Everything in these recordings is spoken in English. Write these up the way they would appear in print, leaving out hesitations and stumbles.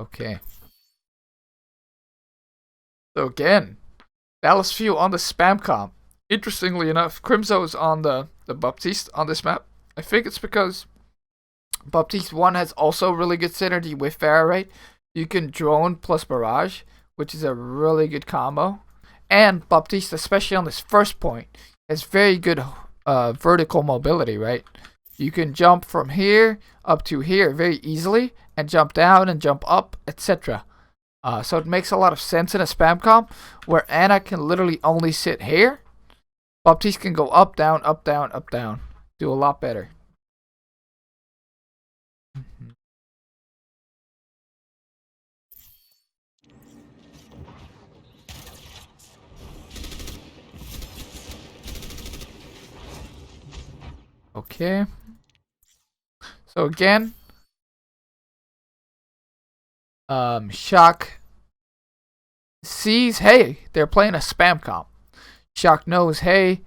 Okay. So again, Dallas Fuel on the spam comp. Interestingly enough, Crimzo is on the Baptiste on this map. I think it's because Baptiste 1 has also really good synergy with Farah, right? You can drone plus barrage, which is a really good combo. And Baptiste, especially on this first point, has very good vertical mobility, right? You can jump from here up to here very easily, and jump down and jump up, etc. So it makes a lot of sense in a spam comp where Anna can literally only sit here. Baptiste can go up, down, up, down, up, down. Do a lot better. Okay. So again, Shock sees, hey, they're playing a spam comp. Shock knows, hey,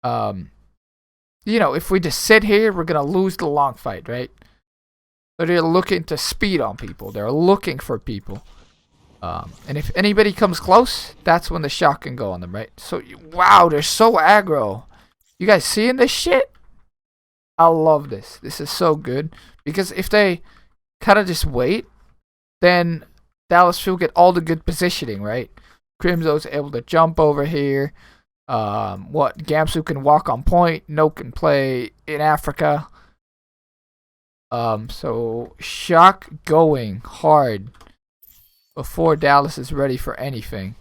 if we just sit here, we're gonna lose the long fight, right? So they're looking to speed on people. They're looking for people. And if anybody comes close, that's when the Shock can go on them, right? So, wow, they're so aggro. You guys seeing this shit? I love this. This is so good. Because if they kind of just wait, then Dallas will get all the good positioning, right? Crimzo's able to jump over here. Gamsu can walk on point. No can play in Africa. So Shock going hard before Dallas is ready for anything.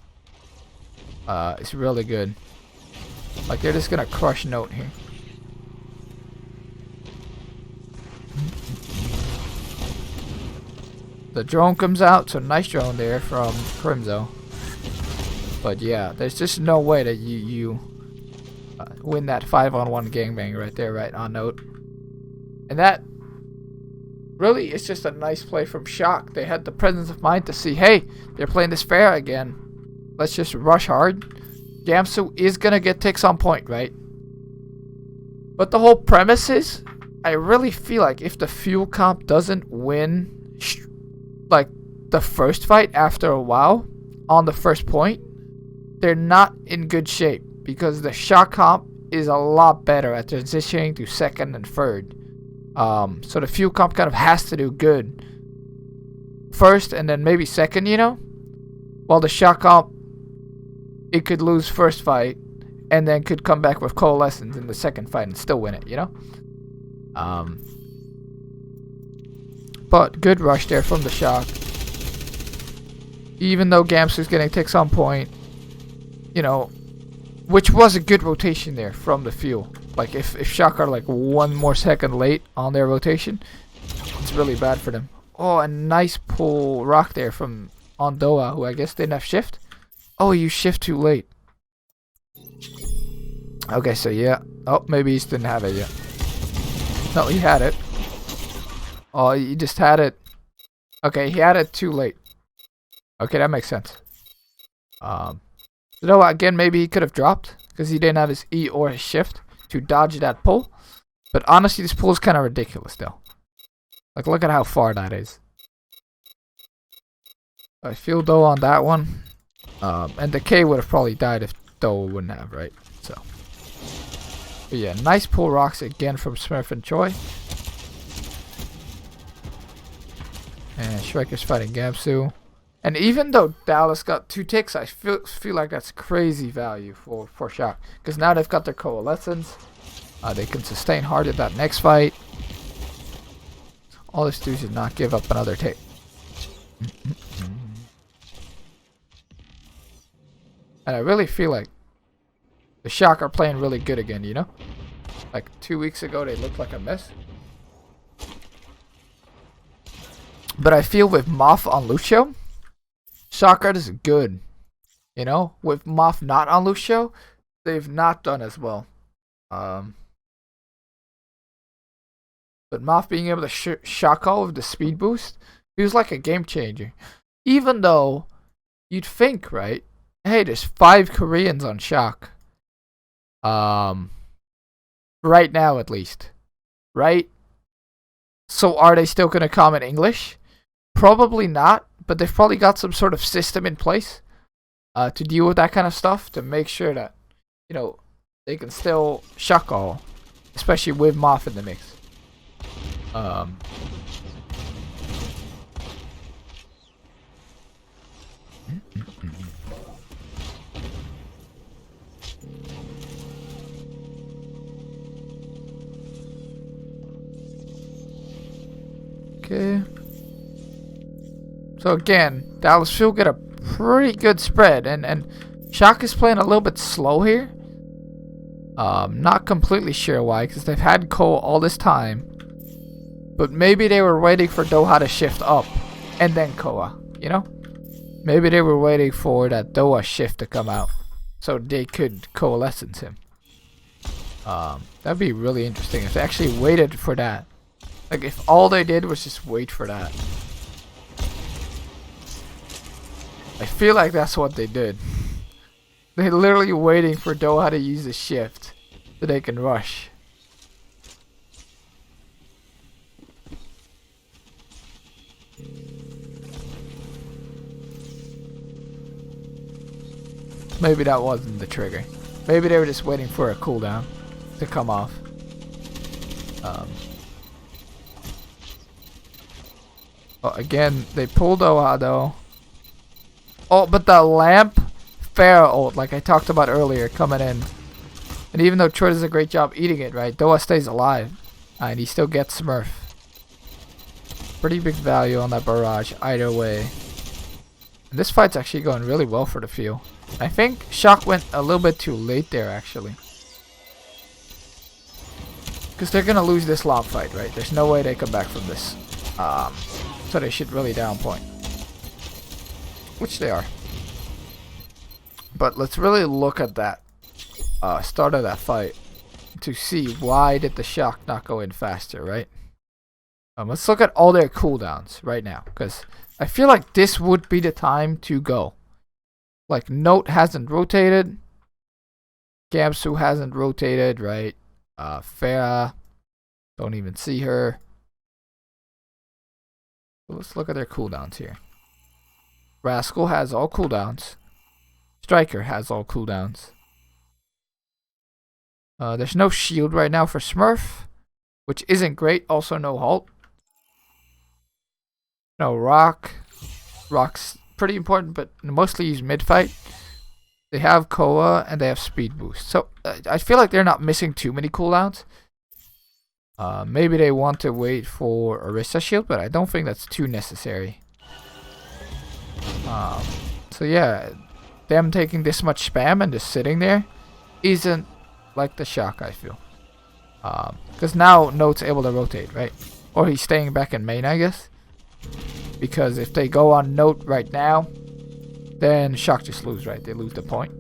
It's really good. Like, they're just gonna crush Note here. The drone comes out, so nice drone there from Crimzo. But yeah, there's just no way that you win that 5-on-1 gangbang right there, right on Note. And that really is just a nice play from Shock. They had the presence of mind to see, hey, they're playing this fair again. Let's just rush hard. Gamsu is gonna get ticks on point, right? But the whole premise is, I really feel like if the fuel comp doesn't win like the first fight after a while on the first point, they're not in good shape because the Shock comp is a lot better at transitioning to second and third. So the fuel comp kind of has to do good first and then maybe second, while the Shock comp, it could lose first fight and then could come back with coalescence in the second fight and still win it, But good rush there from the Shock. Even though Gamsu's getting ticks on point, which was a good rotation there from the fuel. Like, if Shock are like 1 more second late on their rotation, it's really bad for them. Oh, a nice pull rock there from Ondoa, who I guess didn't have shift. Oh, you shift too late. Okay, so yeah. Oh, maybe he just didn't have it yet. No, he had it. Oh, he just had it. Okay, he had it too late. Okay, that makes sense. Again, maybe he could have dropped because he didn't have his E or his shift to dodge that pull. But honestly, this pull is kind of ridiculous, though. Like, look at how far that is. I feel Doe on that one. And the K would have probably died if Doe wouldn't have, right? So. But yeah, nice pull rocks again from Smurf and Choi. And Striker's fighting Gamsu. And even though Dallas got 2 ticks, I feel like that's crazy value for Shock. Because now they've got their coalescence. They can sustain hard at that next fight. All this do is not give up another tick. And I really feel like the Shock are playing really good again, Like 2 weeks ago they looked like a mess. But I feel with Moth on Lucio, Shock art is good. With Moth not on Lucio, they've not done as well. But Moth being able to shock all with the speed boost feels like a game changer. Even though you'd think, right? Hey, there's 5 Koreans on Shock. Right now, at least. Right? So are they still going to comment English? Probably not, but they've probably got some sort of system in place to deal with that kind of stuff, to make sure that, you know, they can still shock all, especially with Moth in the mix. Okay. So again, Dallas Fuel get a pretty good spread, and Shock is playing a little bit slow here. Not completely sure why, because they've had Cole all this time. But maybe they were waiting for Doha to shift up, and then Koa, you know? Maybe they were waiting for that Doha shift to come out, so they could coalescence him. That'd be really interesting if they actually waited for that. Like, if all they did was just wait for that. I feel like that's what they did. They're literally waiting for Doha to use the shift so they can rush. Maybe that wasn't the trigger. Maybe they were just waiting for a cooldown to come off. Oh, again, they pulled Doha though. Oh, but the lamp Pharah ult, like I talked about earlier, coming in. And even though Troy does a great job eating it, right, Doha stays alive. And he still gets Smurf. Pretty big value on that barrage, either way. And this fight's actually going really well for the field. I think Shock went a little bit too late there, actually. Because they're going to lose this lob fight, right? There's no way they come back from this. So they should really down point. Which they are. But let's really look at that start of that fight to see why did the Shock not go in faster, right? Let's look at all their cooldowns right now, because I feel like this would be the time to go. Like, Note hasn't rotated. Gamsu hasn't rotated, right? Pharah, don't even see her. So let's look at their cooldowns here. Rascal has all cooldowns. Striker has all cooldowns. There's no shield right now for Smurf, which isn't great. Also no halt. No rock. Rock's pretty important, but mostly used mid-fight. They have Koa and they have speed boost. So I feel like they're not missing too many cooldowns. Maybe they want to wait for Orisa shield, but I don't think that's too necessary. So yeah, them taking this much spam and just sitting there isn't like the Shock, I feel. Because now Note's able to rotate, right? Or he's staying back in main, I guess. Because if they go on Note right now, then Shock just lose, right? They lose the point.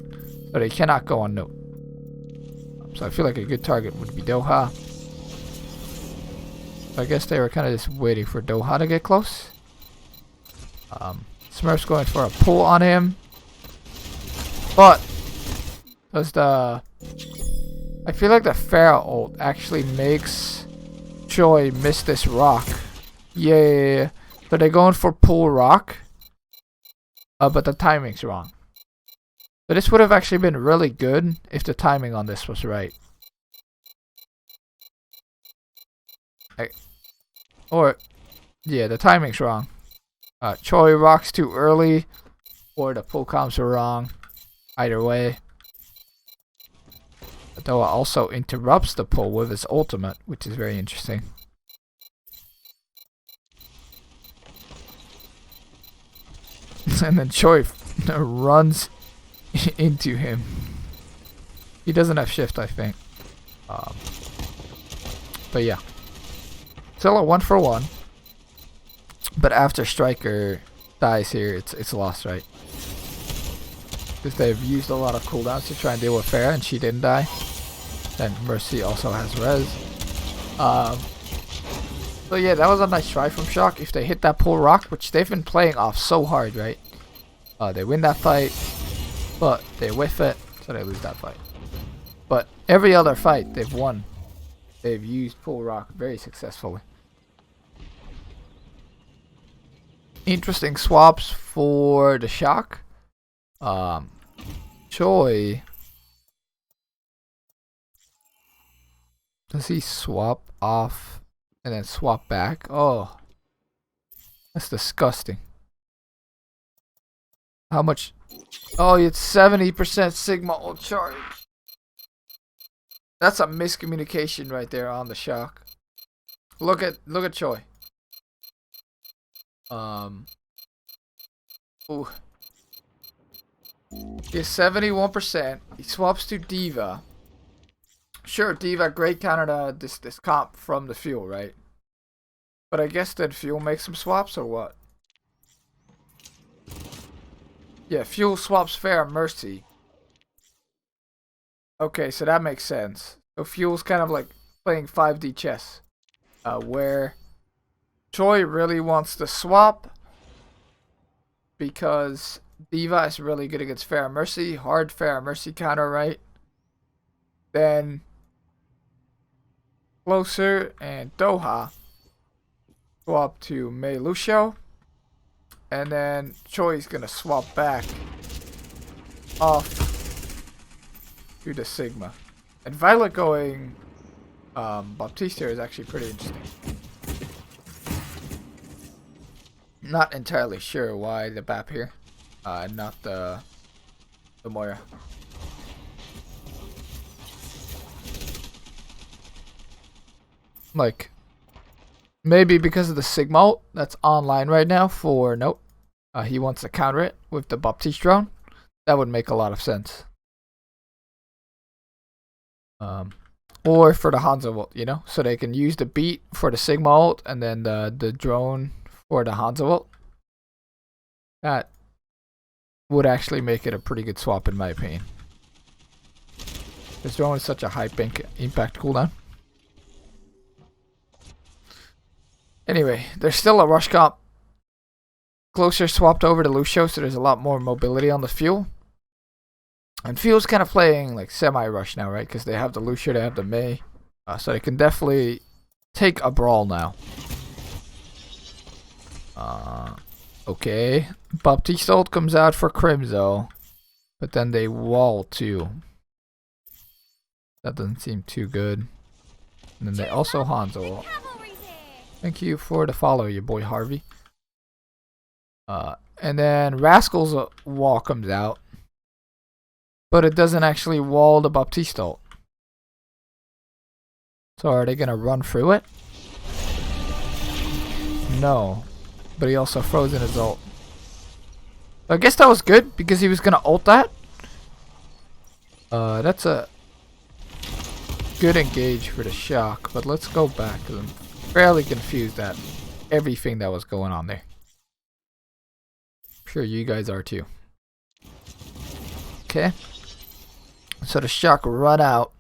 So they cannot go on Note. So I feel like a good target would be Doha. So I guess they were kind of just waiting for Doha to get close. Smurf's going for a pull on him. But does the... I feel like the Pharah ult actually makes Choi miss this rock. Yeah. So they're going for pull rock. But the timing's wrong. But this would have actually been really good if the timing on this was right. Or, yeah, the timing's wrong. Choi rocks too early, or the pull comms are wrong. Either way. Doha also interrupts the pull with his ultimate, which is very interesting. And then Choi runs into him. He doesn't have shift, I think. But yeah. Still a 1-for-1. But after Striker dies here, it's lost, right? Because they've used a lot of cooldowns to try and deal with Pharah, and she didn't die. Then Mercy also has res. So yeah, that was a nice try from Shock. If they hit that pull rock, which they've been playing off so hard, right? They win that fight, but they whiff it, so they lose that fight. But every other fight they've won, they've used pull rock very successfully. interesting swaps for the shock. Choi. Does he swap off and then swap back? Oh, that's disgusting. How much? Oh, it's 70% Sigma ult charge. That's a miscommunication right there on the shock. Look at Choi. Ooh. He's 71%. He swaps to Diva. Sure, Diva, great counter to this comp from the fuel, right? But I guess that fuel makes some swaps or what? Yeah, fuel swaps fair mercy. Okay, so that makes sense. So fuel's kind of like playing 5D chess. Where Choi really wants to swap because Diva is really good against fair mercy, hard fair mercy counter, right? Then Closer and Doha swap to Mei Lucio, and then Choi's gonna swap back off to the Sigma. And Violet going Baptiste here is actually pretty interesting. Not entirely sure why the BAP here, and not the Moira. Like, maybe because of the Sigma ult that's online right now for Note. He wants to counter it with the Baptiste drone. That would make a lot of sense. Or for the Hanzo ult, you know? So they can use the beat for the Sigma ult and then the drone for the Hanzo ult. That would actually make it a pretty good swap in my opinion. This drone is such a high impact cooldown. Anyway, there's still a rush comp. Closer swapped over to Lucio, so there's a lot more mobility on the fuel. And fuel's kind of playing like semi-rush now, right? Because they have the Lucio, they have the Mei. So they can definitely take a brawl now. Okay. Baptiste ult comes out for Crimzo. But then they wall too. That doesn't seem too good. And then they also Hanzo ult. Thank you for the follow, your boy Harvey. And then Rascal's wall comes out. But it doesn't actually wall the Baptiste ult. So are they going to run through it? No. But he also froze in his ult. I guess that was good because he was going to ult that. That's a good engage for the shock. But let's go back because I'm fairly confused at everything that was going on there. I'm sure you guys are too. Okay. So the shock run out.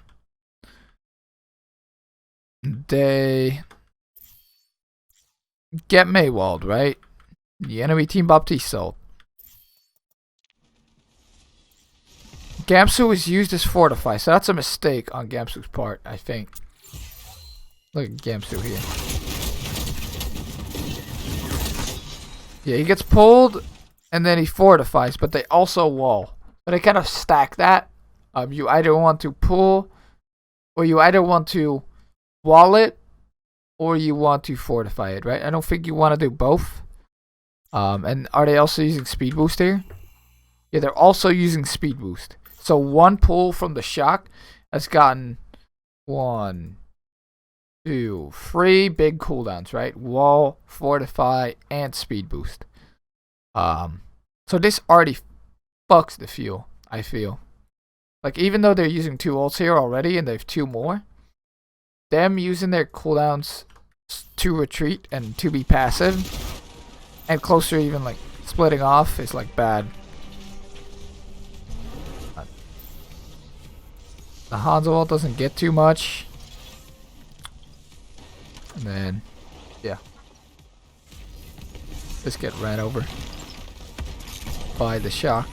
They get Maywalled, right? The enemy team Baptiste ult. Gamsu is used as Fortify, so that's a mistake on Gamsu's part, I think. Look at Gamsu here. Yeah, he gets pulled and then he fortifies, but they also wall. But they kind of stack that. You either want to pull, or you either want to wall it, or you want to fortify it, right? I don't think you want to do both. And are they also using speed boost here? Yeah, they're also using speed boost. So one pull from the shock has gotten 1, 2, 3 big cooldowns, right? Wall, fortify, and speed boost. So this already fucks the fuel, I feel. Like, even though they're using 2 ults here already and they have 2 more, them using their cooldowns to retreat and to be passive, and Closer even like splitting off is like bad. The Hanzo ult doesn't get too much. And then, yeah. Just get ran over by the shock.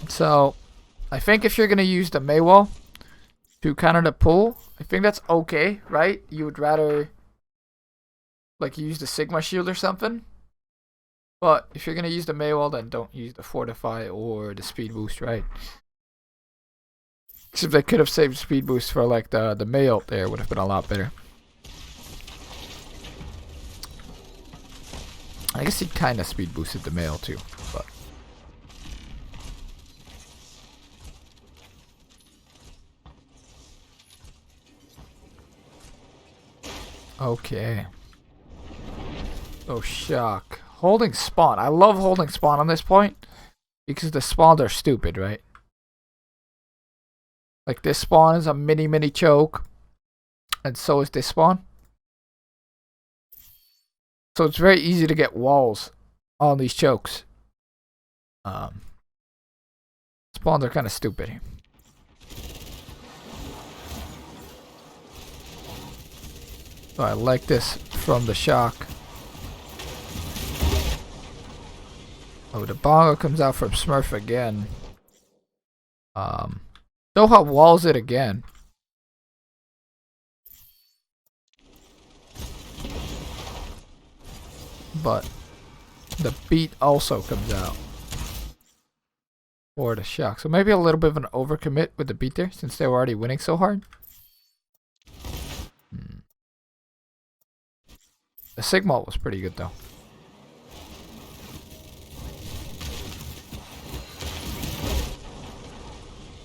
So, I think if you're going to use the Maywall to counter the pull, I think that's okay, right? You would rather like use the Sigma shield or something. But if you're gonna use the Maywall, then don't use the Fortify or the speed boost, right? Because if they could have saved speed boost for like the May ult there, would have been a lot better. I guess he kind of speed boosted the May ult too, but. Okay. Oh, shock. Holding spawn. I love holding spawn on this point because the spawns are stupid, right? Like this spawn is a mini choke, and so is this spawn. So it's very easy to get walls on these chokes. Spawns are kind of stupid. So I like this from the shock. Oh, the bongo comes out from Smurf again. Doha walls it again. But the beat also comes out. Or the shock. So maybe a little bit of an overcommit with the beat there since they were already winning so hard. The Sigma ult was pretty good though.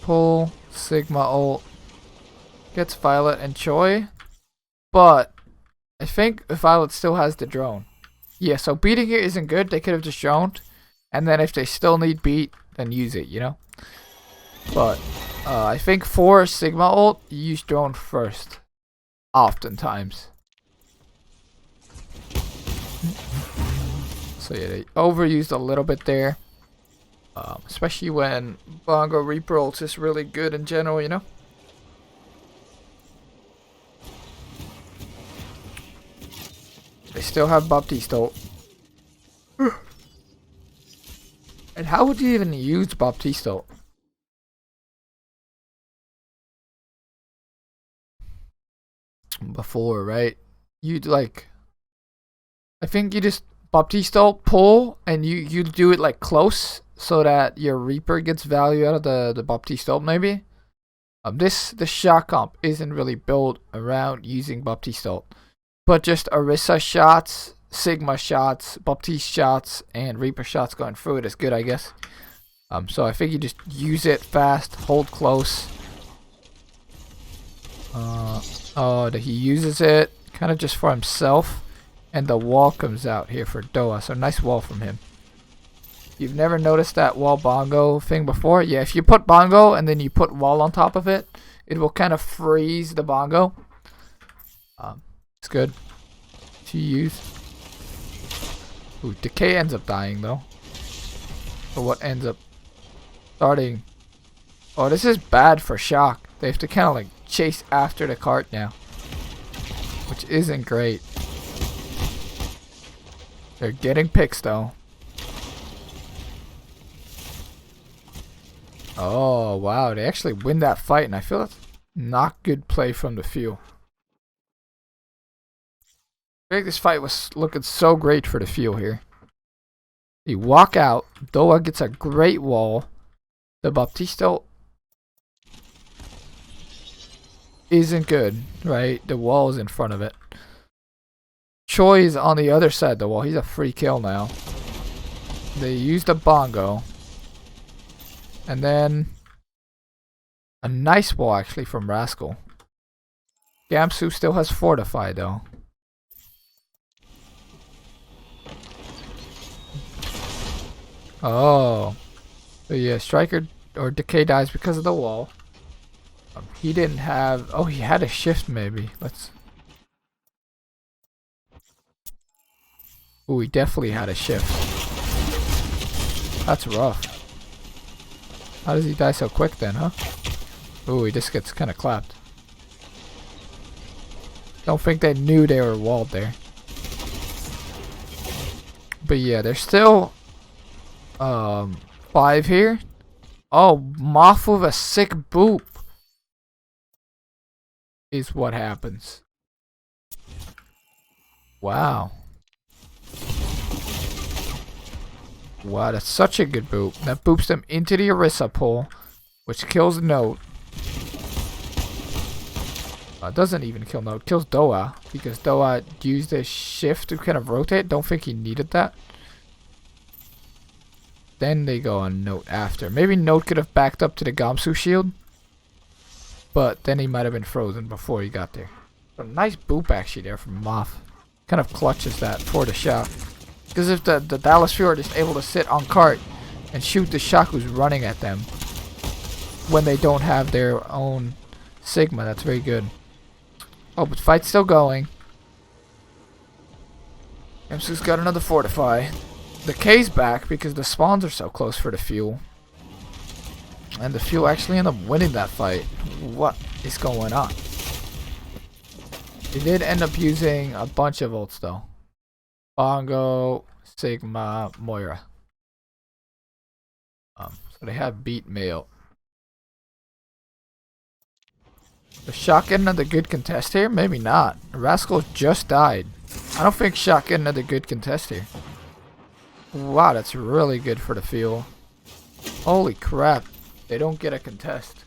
Pull, Sigma ult, gets Violet and Choi, but I think Violet still has the drone. Yeah, so beating it isn't good. They could have just droned, and then if they still need beat, then use it, you know? But I think for Sigma ult, you use drone first, oftentimes. So yeah, they overused a little bit there. Especially when Bongo Reaper ult is really good in general, you know? They still have Baptiste ult. And how would you even use Baptiste ult? Before, right? You'd like... I think you just Baptiste ult pull and you do it like close so that your Reaper gets value out of the Baptiste ult maybe. The shot comp isn't really built around using Baptiste ult, but just Orisa shots, Sigma shots, Baptiste shots, and Reaper shots going through it is good, I guess. So I think you just use it fast, hold close. He uses it kind of just for himself, and the wall comes out here for Doha. So nice wall from him. You've never noticed that wall bongo thing before? Yeah, if you put bongo and then you put wall on top of it, it will kind of freeze the bongo. It's good to use. Ooh, Decay ends up dying though. But what ends up starting? Oh, this is bad for shock. They have to kind of like chase after the cart now, which isn't great. They're getting picks though. Oh, wow. They actually win that fight, and I feel that's not good play from the few. I think this fight was looking so great for the few here. They walk out. Doha gets a great wall. The Baptiste ult isn't good, right? The wall is in front of it. Choi is on the other side of the wall. He's a free kill now. They use the bongo. And then a nice wall actually from Rascal. Gamsu still has Fortify though. Oh. So yeah, Striker or Decay dies because of the wall. He didn't have... Oh, he had a shift maybe. Let's... Ooh, he definitely had a shift. That's rough. How does he die so quick then, huh? Ooh, he just gets kind of clapped. Don't think they knew they were walled there. But yeah, there's still 5 here. Oh, Moth with a sick boop is what happens. Wow. Wow, that's such a good boop. That boops them into the Orisa pool, which kills Note. Doesn't even kill Note, kills Doa, because Doa used his shift to kind of rotate. Don't think he needed that. Then they go on Note after. Maybe Note could have backed up to the Gamsu shield, but then he might have been frozen before he got there. A nice boop actually there from Moth. Kind of clutches that for the shock. Because if the Dallas Fjord is able to sit on cart and shoot the shock who's running at them when they don't have their own Sigma, that's very good. Oh, but fight's still going. Emsu's got another Fortify. The K's back because the spawns are so close for the fuel. And the fuel actually ended up winning that fight. What is going on? They did end up using a bunch of ults though. Bongo, Sigma, Moira. So they have beat Mail. The Shock getting another good contest here? Maybe not. Rascal just died. I don't think Shock getting another good contest here. Wow, that's really good for the fuel. Holy crap. They don't get a contest.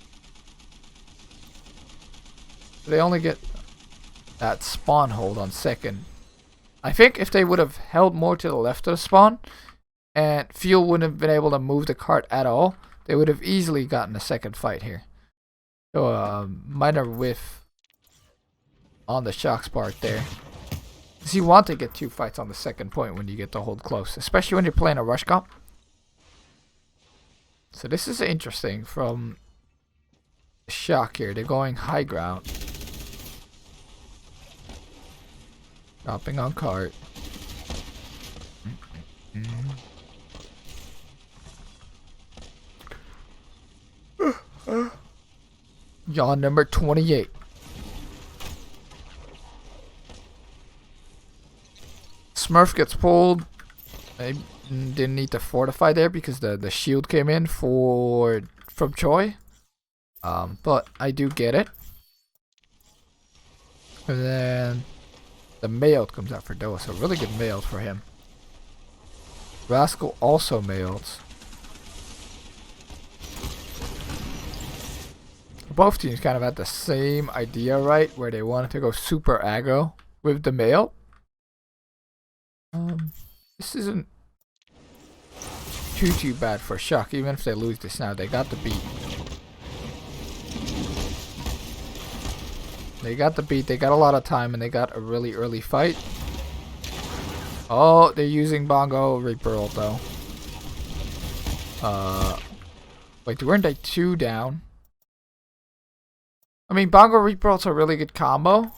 They only get that spawn hold on second. I think if they would have held more to the left of the spawn and fuel wouldn't have been able to move the cart at all, they would have easily gotten a second fight here. So minor whiff on the Shock's part there. Because you want to get 2 fights on the second point when you get to hold close, especially when you're playing a rush comp. So this is interesting from Shock here. They're going high ground. Dropping on cart. Yawn number 28. Smurf gets pulled. I didn't need to fortify there because the shield came in from Choi. But I do get it. And then the mailed comes out for Doa, so really good mailed for him. Rascal also mails. Both teams kind of had the same idea, right? Where they wanted to go super aggro with the mail. This isn't too bad for Shock, even if they lose this now. They got the beat. They got the beat, they got a lot of time, and they got a really early fight. Oh, they're using Bongo Reaper ult though. Wait, weren't they 2 down? I mean, Bongo Reaper ult's a really good combo.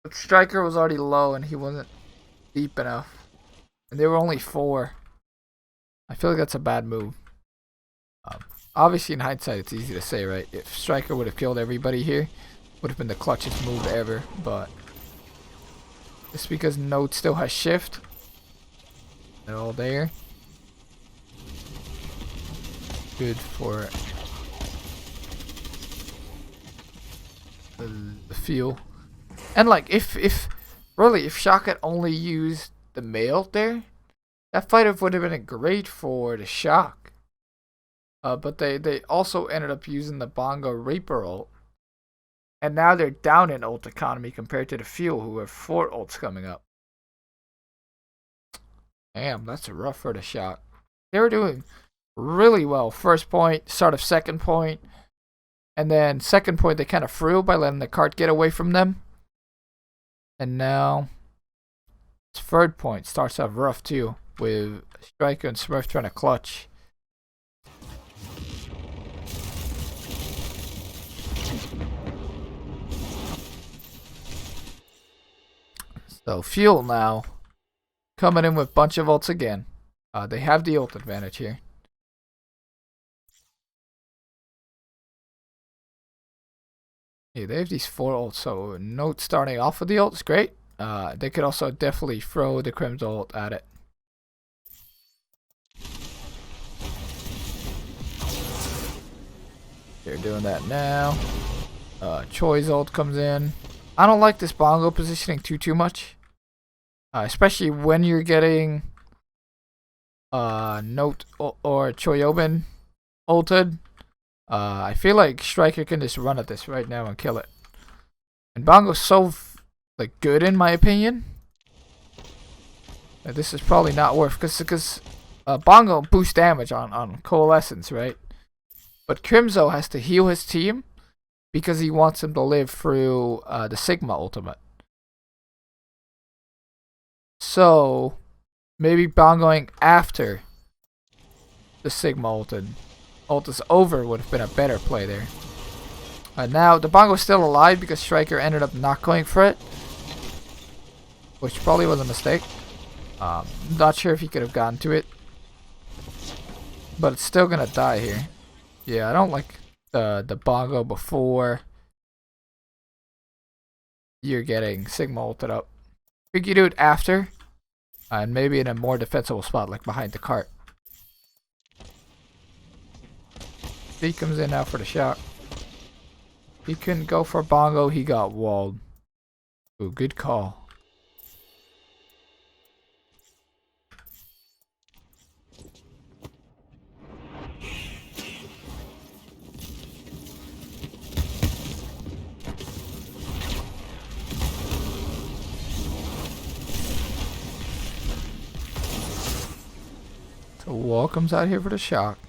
But Striker was already low and he wasn't deep enough. And they were only 4. I feel like that's a bad move. Obviously, in hindsight, it's easy to say, right? If Striker would have killed everybody here, would have been the clutchest move ever. But it's because Note still has shift. They're all there. Good for the fuel. And like if Shock had only used the mail there, that fight would have been great for the Shock. But they also ended up using the Bongo Reaper ult. And now they're down in ult economy compared to the fuel, who have 4 ults coming up. Damn, that's rough for the Shock. They were doing really well. First point, start of second point. And then second point, they kind of threw by letting the cart get away from them. And now, third point starts off rough too, with Striker and Smurf trying to clutch. So Fuel now coming in with a bunch of ults again. They have the ult advantage here. Yeah, they have these 4 ults, so Note starting off with the ult is great. They could also definitely throw the Crimson ult at it. They're doing that now. Choi's ult comes in. I don't like this Bongo positioning too much. especially when you're getting Note or Choyobin ulted. I feel like Striker can just run at this right now and kill it. And Bongo's so like good in my opinion. This is probably not worth because Bongo boosts damage on Coalescence, right? But Crimzo has to heal his team because he wants him to live through the Sigma ultimate. So maybe Bongoing after the Sigma ult is over would have been a better play there. Now the Bongo's still alive because Striker ended up not going for it, which probably was a mistake. Not sure if he could have gotten to it, but it's still gonna die here. Yeah, I don't like the Bongo before you're getting Sigma ulted up. I think you do it after, and maybe in a more defensible spot, like behind the cart. He comes in now for the shock. He couldn't go for Bongo, he got walled. Ooh, good call. So Wall comes out here for the shock.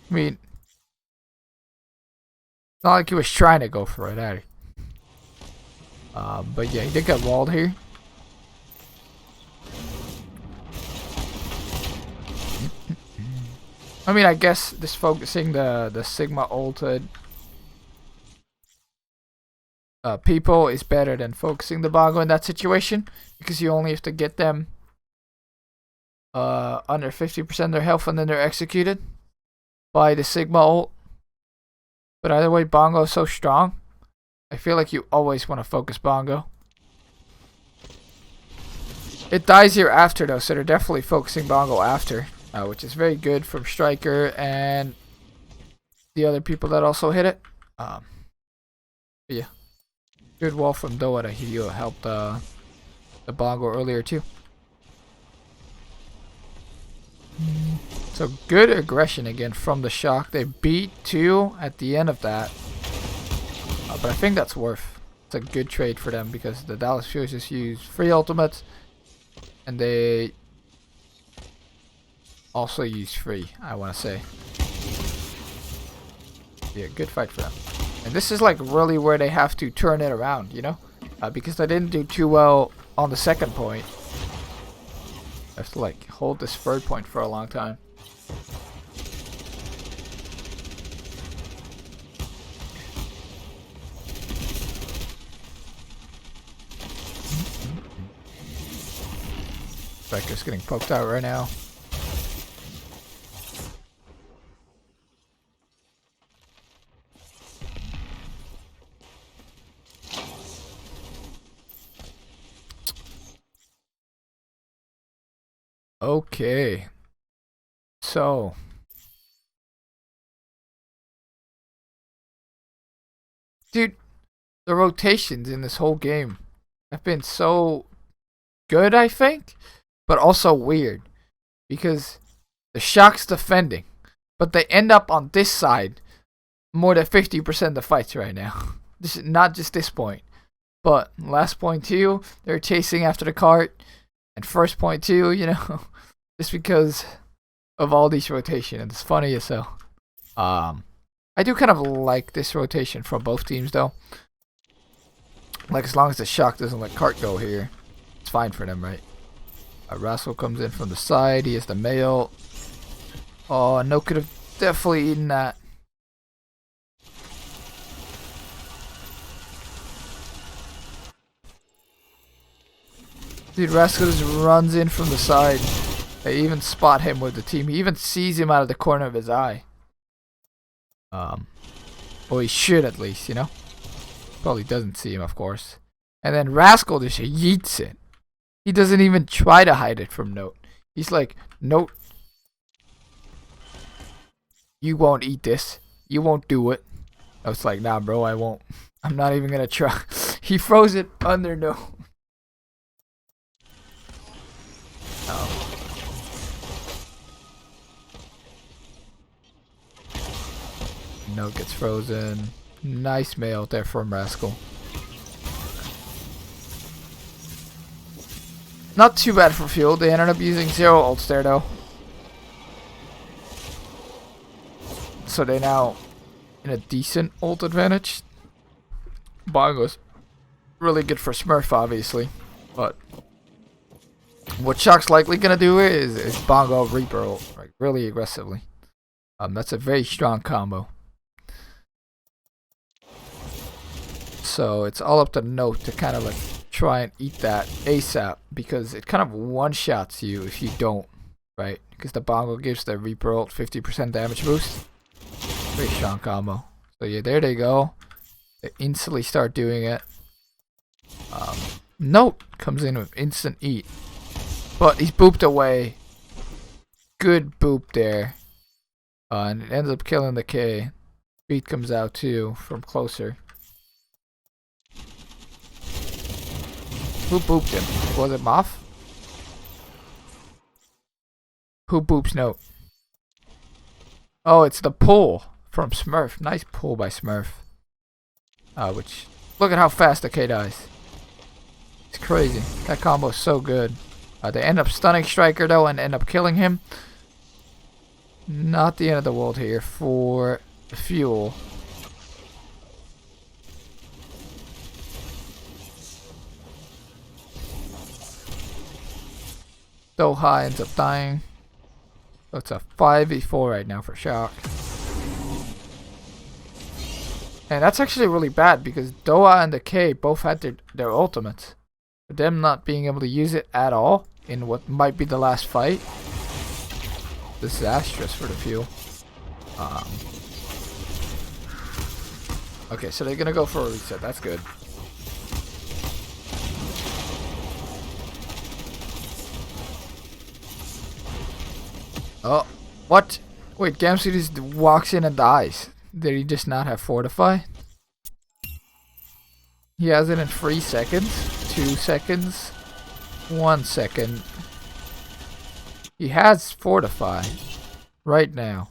I mean, it's not like he was trying to go for it, either. But yeah, he did get walled here. I mean, I guess just focusing the Sigma ulted people is better than focusing the Bongo in that situation, because you only have to get them under 50% of their health and then they're executed by the Sigma ult. But either way, Bongo is so strong. I feel like you always want to focus Bongo. It dies here after though, so they're definitely focusing Bongo after, which is very good from Striker and the other people that also hit it. Yeah, good wall from Doa to heal helped the Bongo earlier too. So good aggression again from the shock. They beat 2 at the end of that. But I think that's worth. It's a good trade for them because the Dallas Fuses use free ultimates and they also use free, I want to say. Yeah, good fight for them. And this is like really where they have to turn it around, you know? Because they didn't do too well on the second point. I have to like hold this third point for a long time. Striker's getting poked out right now. Okay. So. Dude, the rotations in this whole game have been so good, I think, but also weird. Because the Shock's defending, but they end up on this side more than 50% of the fights right now. This is not just this point, but last point too, they're chasing after the cart, and first point too, you know, just because of all these rotation, and it's funny as hell. I do kind of like this rotation from both teams though. Like as long as the shock doesn't let cart go here, it's fine for them, right? Rascal comes in from the side. He has the mail. Oh, no, could have definitely eaten that. Dude, Rascal just runs in from the side. They even spot him with the team. He even sees him out of the corner of his eye. Or he should at least, you know? Probably doesn't see him, of course. And then Rascal just yeets it. He doesn't even try to hide it from Note. He's like, Note. You won't eat this. You won't do it. I was like, nah, bro, I won't. I'm not even gonna try. He froze it under no. Oh. No gets frozen. Nice mail there from Rascal. Not too bad for fuel. They ended up using 0 ults there though. So they now in a decent ult advantage. Bongo's really good for Smurf obviously. But what Shock's likely gonna do is Bongo Reaper ult, like really aggressively. That's a very strong combo. So it's all up to Note to kind of like try and eat that ASAP because it kind of one-shots you if you don't, right? Because the Bongo gives the Reaper ult 50% damage boost. Very strong combo. So yeah, there they go. They instantly start doing it. Note comes in with instant eat. But he's booped away. Good boop there. And it ends up killing the K. Beat comes out too from closer. Who booped him? Was it Moth? Who boops Note? Oh, it's the pull from Smurf. Nice pull by Smurf. Which, look at how fast the K dies. It's crazy. That combo is so good. They end up stunning Striker though and end up killing him. Not the end of the world here for the fuel. Doha ends up dying. So it's a 5v4 right now for Shock. And that's actually really bad because Doha and the K both had their ultimates. For them not being able to use it at all in what might be the last fight. Disastrous for the fuel. Okay, so they're gonna go for a reset. That's good. Oh, what? Wait, Gamsu just walks in and dies. Did he just not have Fortify? He has it in 3 seconds, 2 seconds, 1 second. He has Fortify right now.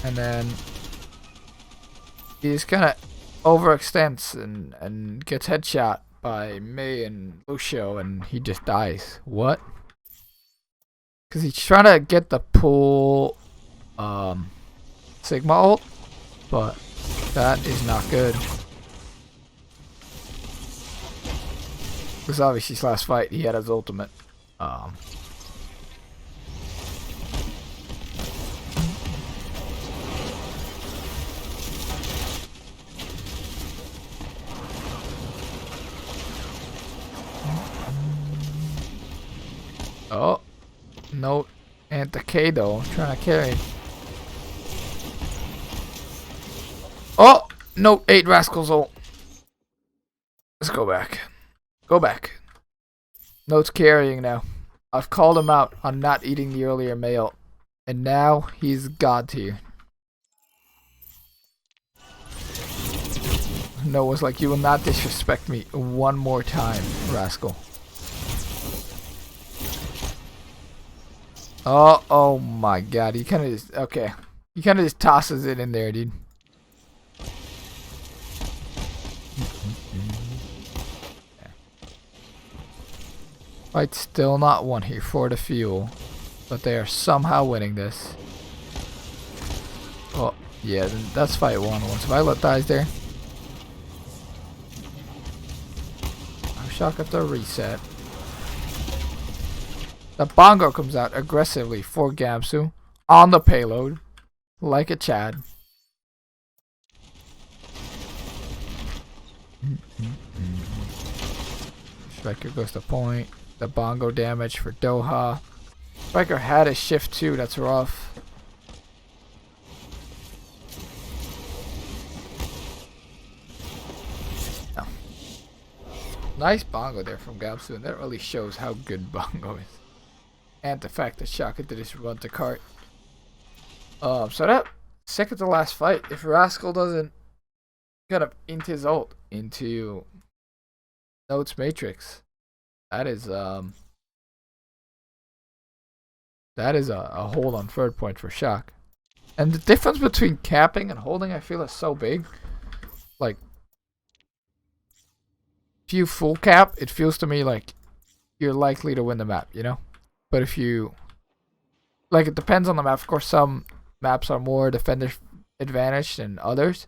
And then he just kind of overextends and gets headshot by Mei and Lucio and he just dies. What? Because he's trying to get the pull Sigma ult, but that is not good. Because obviously his last fight he had his ultimate. Oh, no, and the K though, trying to carry. Oh, no, 8 Rascals ult. Let's go back. Go back. Note's carrying now. I've called him out on not eating the earlier mail, and now he's God tier. Noah's like, you will not disrespect me one more time, Rascal. Oh my god, he kind of just, okay. He kind of just tosses it in there, dude. Fight still not won here for the fuel, but they are somehow winning this. Oh, yeah, that's fight 1. Once Violet dies there. I'm shocked at the reset. The Bongo comes out aggressively for Gamsu on the payload, like a Chad. Striker goes to point. The Bongo damage for Doha. Striker had a shift too, that's rough. No. Nice Bongo there from Gamsu, and that really shows how good Bongo is. And the fact that Shaka did just run the cart. So that second to last fight, if Rascal doesn't get up into his ult into Note's Matrix, that is a hold on third point for Shock. And the difference between capping and holding, I feel, is so big. Like, if you full cap, it feels to me like you're likely to win the map, you know? But if you... Like, it depends on the map. Of course, some maps are more defender advantage than others.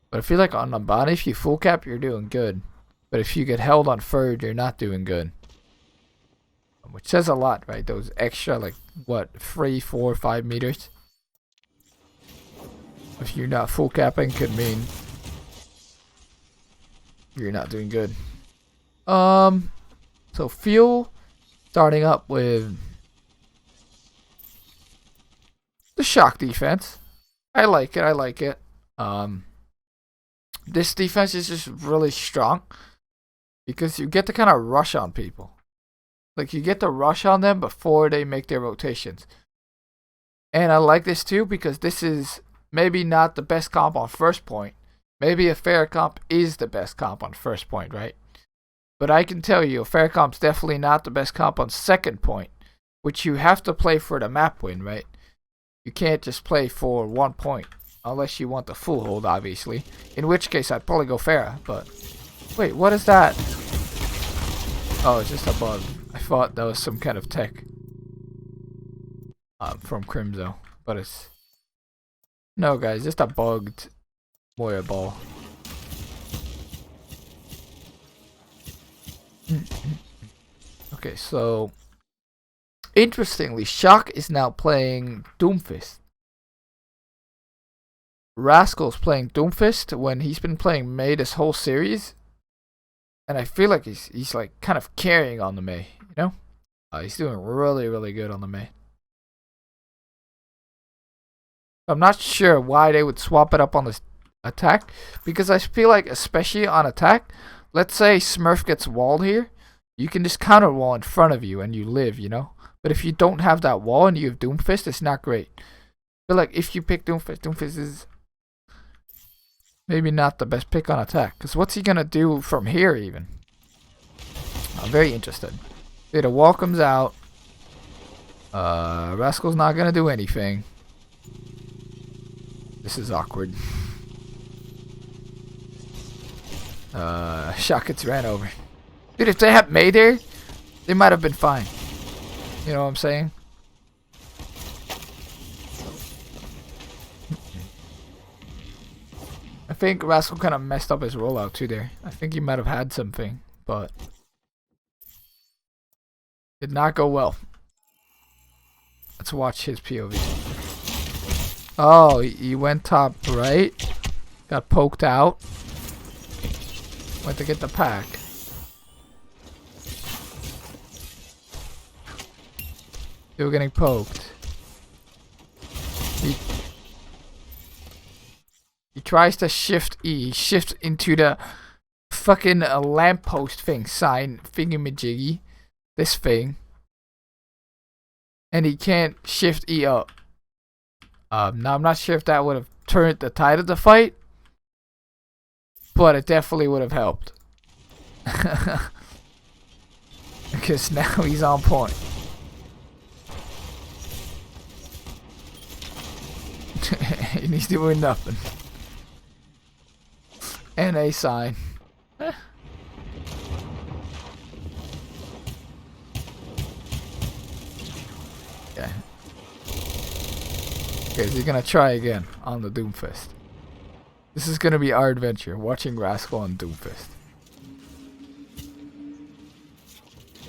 But I feel like on Numbani, if you full cap, you're doing good. But if you get held on third, you're not doing good. Which says a lot, right? Those extra, like, what, 3, 4, 5 meters? If you're not full capping, could mean you're not doing good. So Fuel starting up with the Shock defense. I like it. This defense is just really strong because you get to kind of rush on people. Like, you get to rush on them before they make their rotations. And I like this too because this is maybe not the best comp on first point. Maybe a fair comp is the best comp on first point, right? But I can tell you, a fair comp's definitely not the best comp on second point, which you have to play for the map win, right? You can't just play for 1 point, unless you want the full hold, obviously. In which case, I'd probably go Pharah, but... Wait, what is that? Oh, it's just a bug. I thought that was some kind of tech. From Crimzo, but it's... No, guys, just a bugged Moira ball. Okay, so... Interestingly, Shock is now playing Doomfist. Rascal's playing Doomfist when he's been playing Mei this whole series. And I feel like he's like kind of carrying on the Mei, you know? He's doing really, really good on the Mei. I'm not sure why they would swap it up on this attack. Because I feel like, especially on attack, let's say Smurf gets walled here. You can just counter wall in front of you and you live, you know? But if you don't have that wall and you have Doomfist, it's not great. But like, if you pick Doomfist, Doomfist is maybe not the best pick on attack. Because what's he going to do from here even? I'm very interested. Okay, the wall comes out. Rascal's not going to do anything. This is awkward. Shock gets ran over. Dude, if they had Mei there, they might have been fine. You know what I'm saying? I think Rascal kind of messed up his rollout too there. I think he might have had something, but did not go well. Let's watch his POV. Oh, he went top right. Got poked out. Went to get the pack. Still getting poked. He tries to shift E. He shifts into the fucking lamppost thing sign thingamajiggy. This thing. And he can't shift E up. Now I'm not sure if that would have turned the tide of the fight. But it definitely would have helped. Because now he's on point. And he's doing nothing. And a sign. Okay, he's gonna try again on the Doomfist. This is gonna be our adventure, watching Rascal on Doomfist.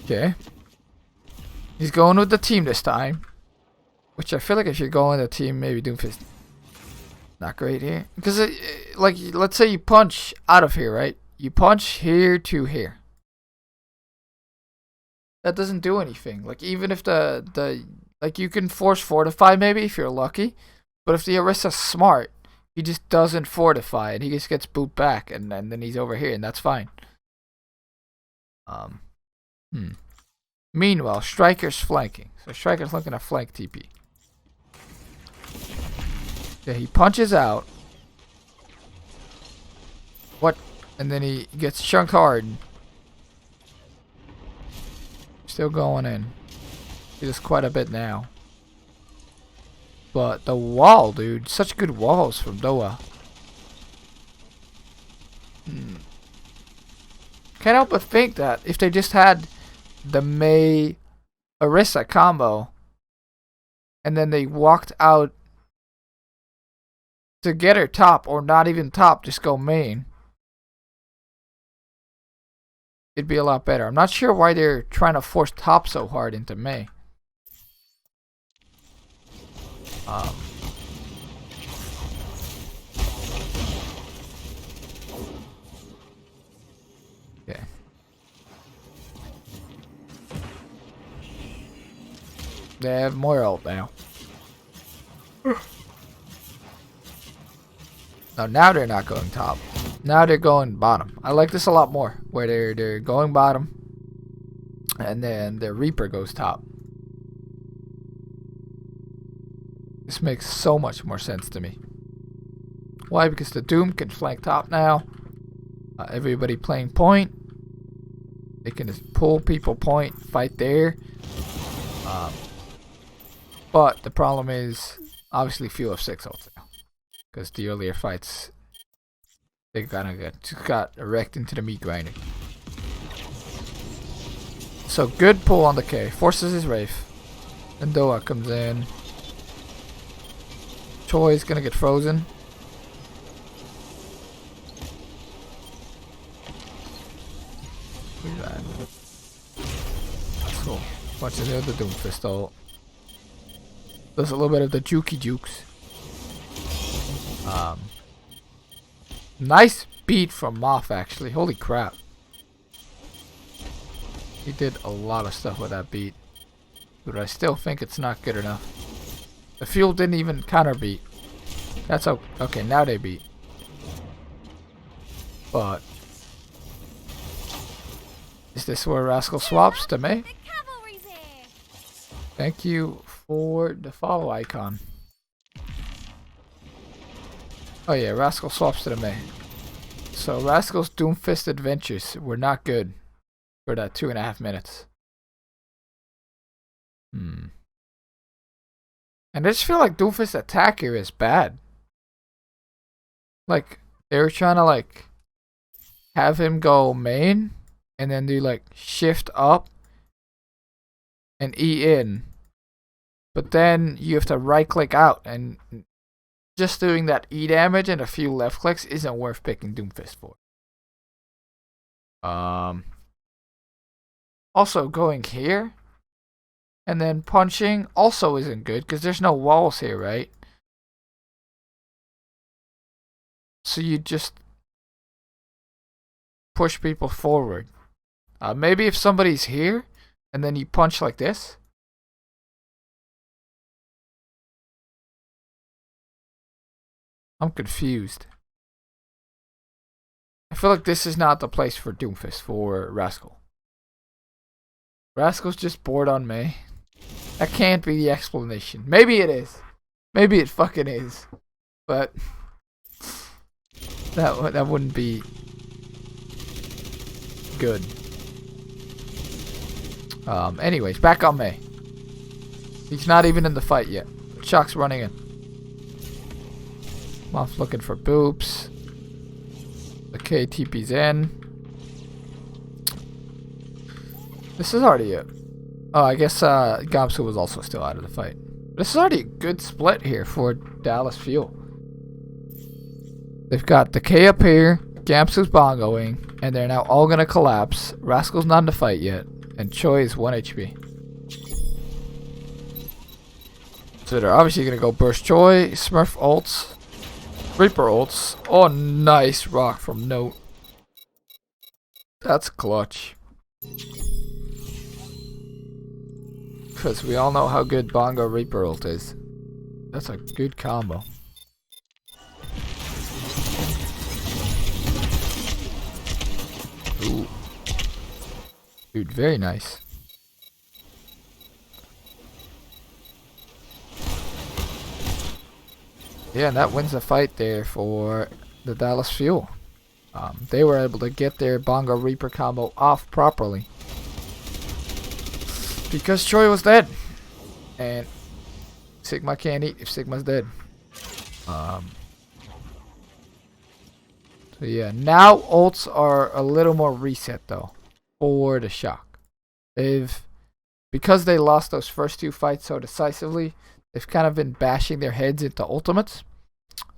Okay. He's going with the team this time. Which I feel like if you're going with the team, maybe Doomfist not great here. Because, like, let's say you punch out of here, right? You punch here to here. That doesn't do anything. Like, even if like, you can force fortify maybe if you're lucky. But if the Orisa's smart, he just doesn't fortify and he just gets boot back and then he's over here and that's fine. Meanwhile, Striker's flanking. So Striker's looking to flank TP. Yeah, he punches out. What? And then he gets chunked hard. Still going in. He does quite a bit now. But the wall, dude. Such good walls from Doa. Can't help but think that if they just had the Mei Orisa combo and then they walked out to get her top, or not even top, just go main, it'd be a lot better. I'm not sure why they're trying to force top so hard into Mei. Okay. They have more ult now. Now they're not going top. Now they're going bottom. I like this a lot more, where they're going bottom, and then the Reaper goes top. This makes so much more sense to me. Why? Because the Doom can flank top now. Everybody playing point. They can just pull people point, fight there. But the problem is, obviously, few of 6 ults now. Because the earlier fights, they just got wrecked into the meat grinder. So good pull on the K. Forces his Wraith. And Doa comes in. Choi's gonna get frozen. That's cool. Watches the other Doomfist ult. Does a little bit of the jukey jukes. Nice beat from Moth, actually. Holy crap. He did a lot of stuff with that beat. But I still think it's not good enough. The fuel didn't even counter beat. That's okay. Now they beat. But is this where Rascal swaps to Mei? Thank you for the follow icon. Oh yeah, Rascal swaps to the Mei. So Rascal's Doomfist adventures were not good for that 2.5 minutes. And I just feel like Doomfist attack here is bad. Like, they were trying to like have him go main and then do like shift up and E in. But then you have to right click out, and just doing that E damage and a few left clicks isn't worth picking Doomfist for. Also going here and then punching also isn't good because there's no walls here, right? So you just push people forward. Maybe if somebody's here and then you punch like this. I'm confused. I feel like this is not the place for Doomfist for Rascal. Rascal's just bored on Mei. That can't be the explanation. Maybe it is. Maybe it fucking is. But that wouldn't be good. Anyways, back on Mei. He's not even in the fight yet. Shock's running in. Moth's looking for boops. The KTP's in. This is already a... Oh, I guess Gamsu was also still out of the fight. This is already a good split here for Dallas Fuel. They've got the K up here, Gamsu's bongoing, and they're now all gonna collapse. Rascal's not in the fight yet, and Choi is 1 HP. So they're obviously gonna go burst Choi, Smurf ults, Reaper ults. Oh, nice rock from Note. That's clutch. Because we all know how good Bongo Reaper ult is. That's a good combo. Ooh. Dude, very nice. Yeah, and that wins the fight there for the Dallas Fuel. They were able to get their Bongo Reaper combo off properly. Because Choi was dead. And Sigma can't eat if Sigma's dead. So yeah, now ults are a little more reset though. For the Shock. Because they lost those first two fights so decisively, they've kind of been bashing their heads into ultimates.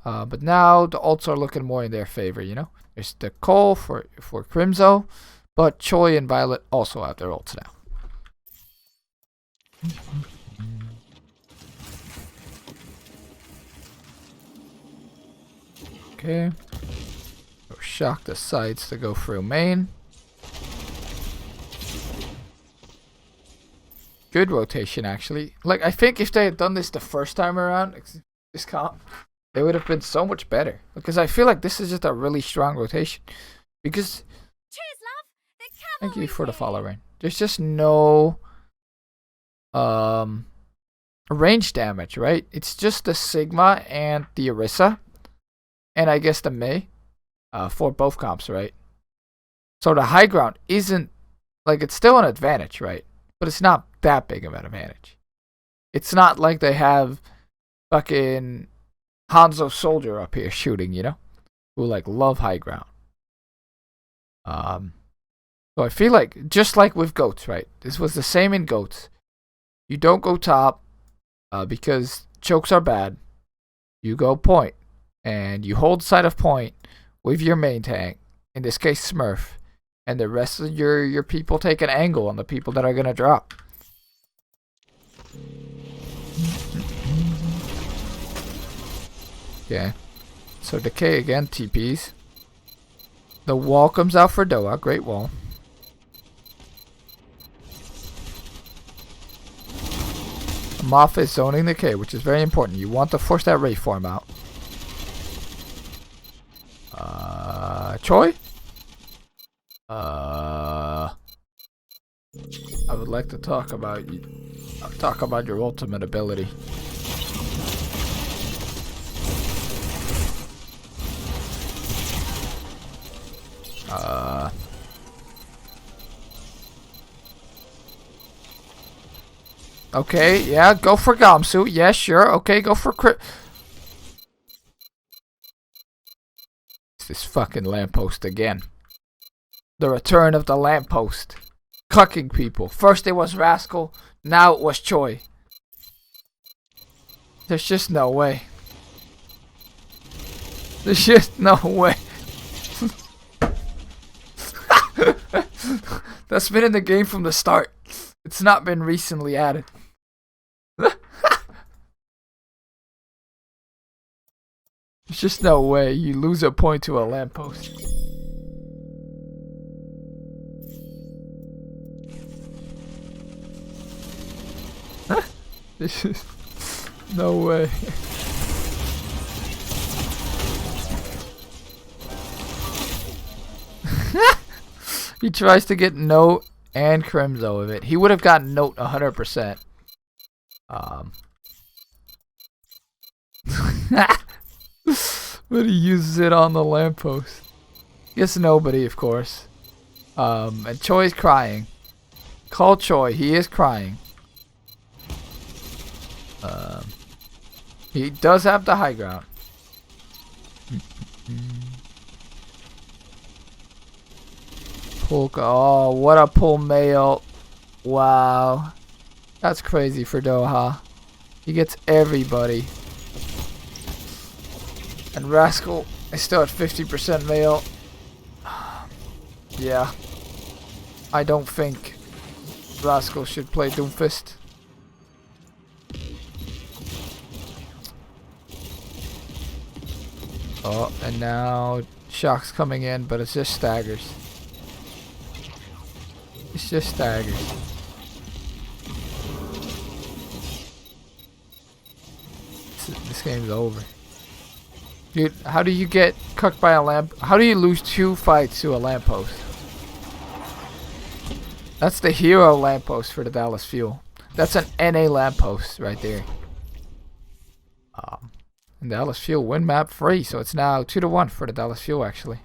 But now the ults are looking more in their favor, you know? There's the Cole for Crimzo, but Choi and Violet also have their ults now. Okay. So Shock decides to go through main. Good rotation, actually. Like, I think if they had done this the first time around, this comp, it would have been so much better. Because I feel like this is just a really strong rotation. Because... Cheers, love. Thank you for the follow, Rain. There's just no... range damage, right? It's just the Sigma and the Orisa. And I guess the Mei. For both comps, right? So the high ground isn't... Like, it's still an advantage, right? But it's not that big of an advantage. It's not like they have fucking Hanzo Soldier up here shooting, you know? Who like love high ground. So I feel like, just like with Goats, right? This was the same in Goats. You don't go top because chokes are bad. You go point. And you hold side of point with your main tank. In this case, Smurf. And the rest of your people take an angle on the people that are going to drop. Okay. So Decay again, TPs. The wall comes out for Doa. Great wall. Moth is zoning the K, which is very important. You want to force that Wraith form out. Choi? I would like to talk about your ultimate ability. Okay, yeah, go for Gamsu. Yeah, sure. Okay, go for It's this fucking lamppost again. The return of the lamppost. Cucking people. First it was Rascal, now it was Choi. There's just no way. There's just no way. That's been in the game from the start. It's not been recently added. There's just no way you lose a point to a lamppost. This is no way. He tries to get Note and Crimzo of it. He would have gotten Note 100%. But he uses it on the lamppost. Guess nobody, of course. And Choi's crying. Call Choi. He is crying. He does have the high ground. Polka. Oh, what a pull mail. Wow. That's crazy for Doha. He gets everybody. And Rascal is still at 50% mail. Yeah. I don't think Rascal should play Doomfist. Oh, and now Shock's coming in, but it's just staggers. It's just staggers. This game's over. Dude, how do you get cucked by a lamp? How do you lose 2 fights to a lamppost? That's the hero lamppost for the Dallas Fuel. That's an NA lamppost right there. And Dallas Fuel win map free, so it's now 2-1 for the Dallas Fuel actually.